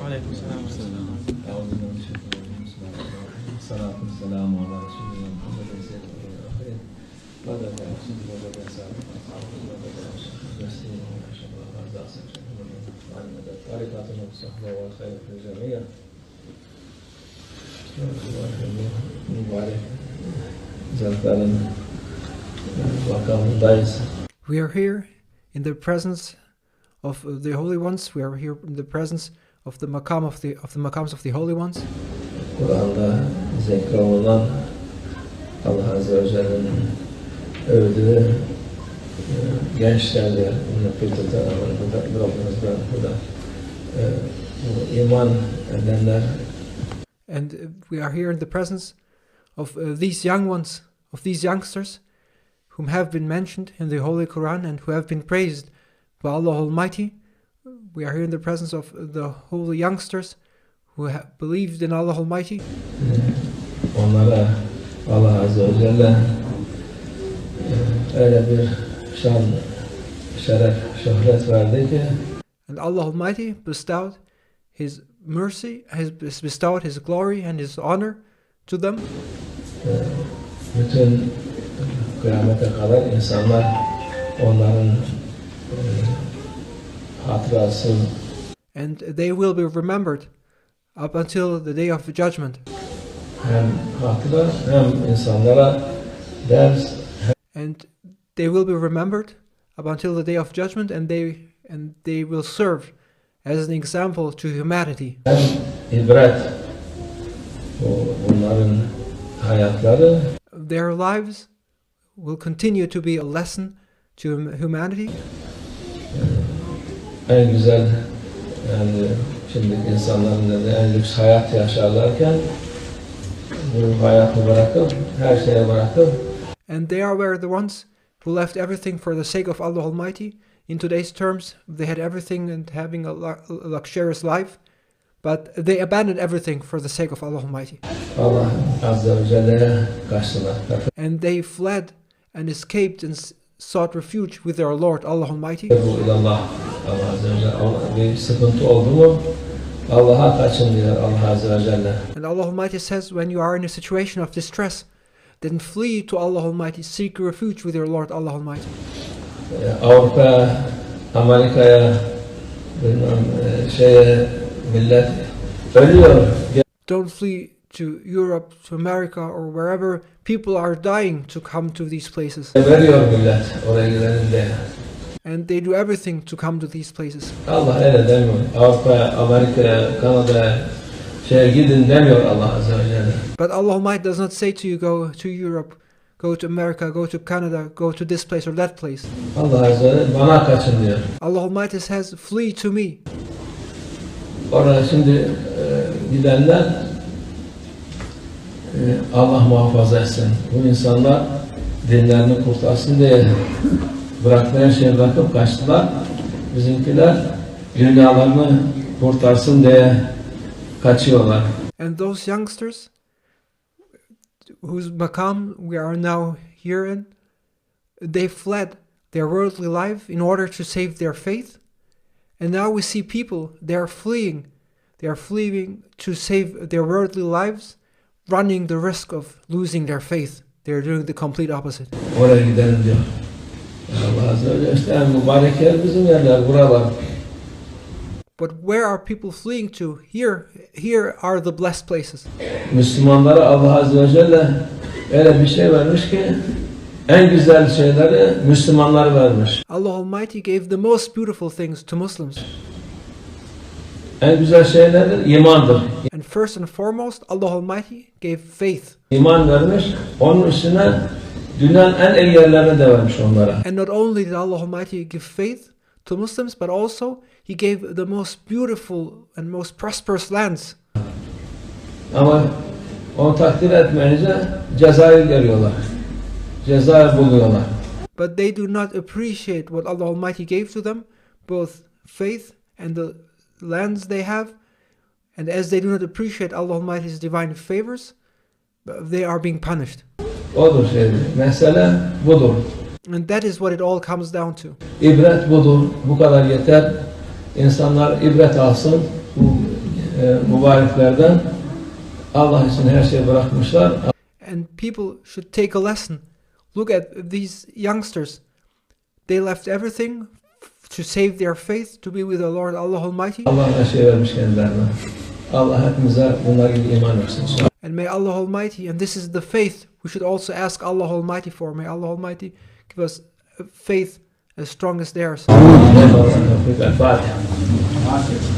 وعليكم السلام ورحمة الله. أعوذ بالله من الشيطان الرجيم. بسم الله الرحمن الرحيم. الصلاة والسلام على رسول الله محمد سيد الأخير. ماذا يقصد وبدأ سابق أصحابه وبدأ يسير وأشهد أن لا إله إلا الله وعلى مدى طريقاتنا والصحبة والخير في الجميع. We are here in the presence of the holy ones. We are here in the presence of the maqam of the maqams of the holy ones. Kur'an'da zikre olunan Allah Azze ve Celle'nin övdüğü gençlerdir. İman edenler. And we are here in the presence of these young ones, of these youngsters, whom have been mentioned in the Holy Quran and who have been praised by Allah Almighty. We are here in the presence of the holy youngsters who have believed in Allah Almighty. Onlara Allah Azze ve Celle öyle bir şan, şeref, şöhret verdi ki and Allah Almighty bestowed His mercy, has bestowed His glory and His honor to them. Bütün kıyamete kadar insanlar onların hatırası and they will be remembered up until the day of judgment. Hem hatıra hem insanlara ders. And they will be remembered up until the day of judgment, and they will serve as an example to humanity. Hem ibret bunların hayatları. Their lives will continue to be a lesson to humanity. En güzel yani şimdi insanların en lüks hayat yaşarlarken bu hayatı bırakıp her şeye bırakıp and they were the ones who left everything for the sake of Allah Almighty. In today's terms, they had everything and having a luxurious life, but they abandoned everything for the sake of Allah Almighty. Allah Azze ve Celle'ye kaçtılar. And they fled and escaped and sought refuge with their Lord Allah Almighty. Allah Azze ve Celle bir sıkıntı oldu mu Allah'a kaçın diyor Allah Azze ve Celle. And Allah Almighty says, when you are in a situation of distress, then flee to Allah Almighty, seek refuge with your Lord Allah Almighty. Avrupa, Amerika'ya, millet ölüyor. Don't flee to Europe, to America, or wherever people are dying to come to these places. Veriyor millet oraya gidelim diye. And they do everything to come to these places. Allah öyle demiyor. Avrupa, Amerika, Kanada gidin demiyor Allah Azze ve Celle. But Allah Almighty does not say to you, go to Europe, go to America, go to Canada, go to this place or that place. Allah Azze ve Celle bana kaçın diyor. Allah Almighty says, flee to me. Oraya şimdi gidenler Allah muhafaza etsin. Bu insanlar dinlerini kurtarsın diye bırakmaya bırakıp kaçtılar. Bizimkiler dünyalarını kurtarsın diye kaçıyorlar. And those youngsters whose maqam we are now here in, they fled their worldly life in order to save their faith. And now we see people, they are fleeing to save their worldly lives, running the risk of losing their faith. They are doing the complete opposite. Oraya gidelim diyor. Allah Azze ve Celle işte mübarek yer bizim yerler buralar. But where are people fleeing to? Here are the blessed places. Müslümanlara Allah Azze ve Celle öyle bir şey vermiş ki en güzel şeyleri Müslümanlara vermiş. Allah Almighty gave the most beautiful things to Muslims. En güzel şeyler imandır. And first and foremost, Allah Almighty gave faith. İman vermiş, onun üstüne dünyanın en iyi yerlerini de vermiş onlara. And not only did Allah Almighty give faith to Muslims, but also He gave the most beautiful and most prosperous lands. Ama onu takdir etmeyince cezayı görüyorlar. Cezayı buluyorlar. But they do not appreciate what Allah Almighty gave to them, both faith and the lands they have. And as they do not appreciate Allah Almighty's divine favors, they are being punished. Odur mesele budur. And that is what it all comes down to. İbret budur. Bu kadar yeter. İnsanlar ibret alsın. Bu mübareklerden Allah için her şeyi bırakmışlar. And people should take a lesson. Look at these youngsters. They left everything to save their faith, to be with the Lord Allah Almighty. Allah her şey vermiş kendilerine. Allah hepimize bunlar gibi iman versin. And may Allah Almighty, and this is the faith we should also ask Allah Almighty for. May Allah Almighty give us a faith as strong as theirs. Eyvallah. Fatiha.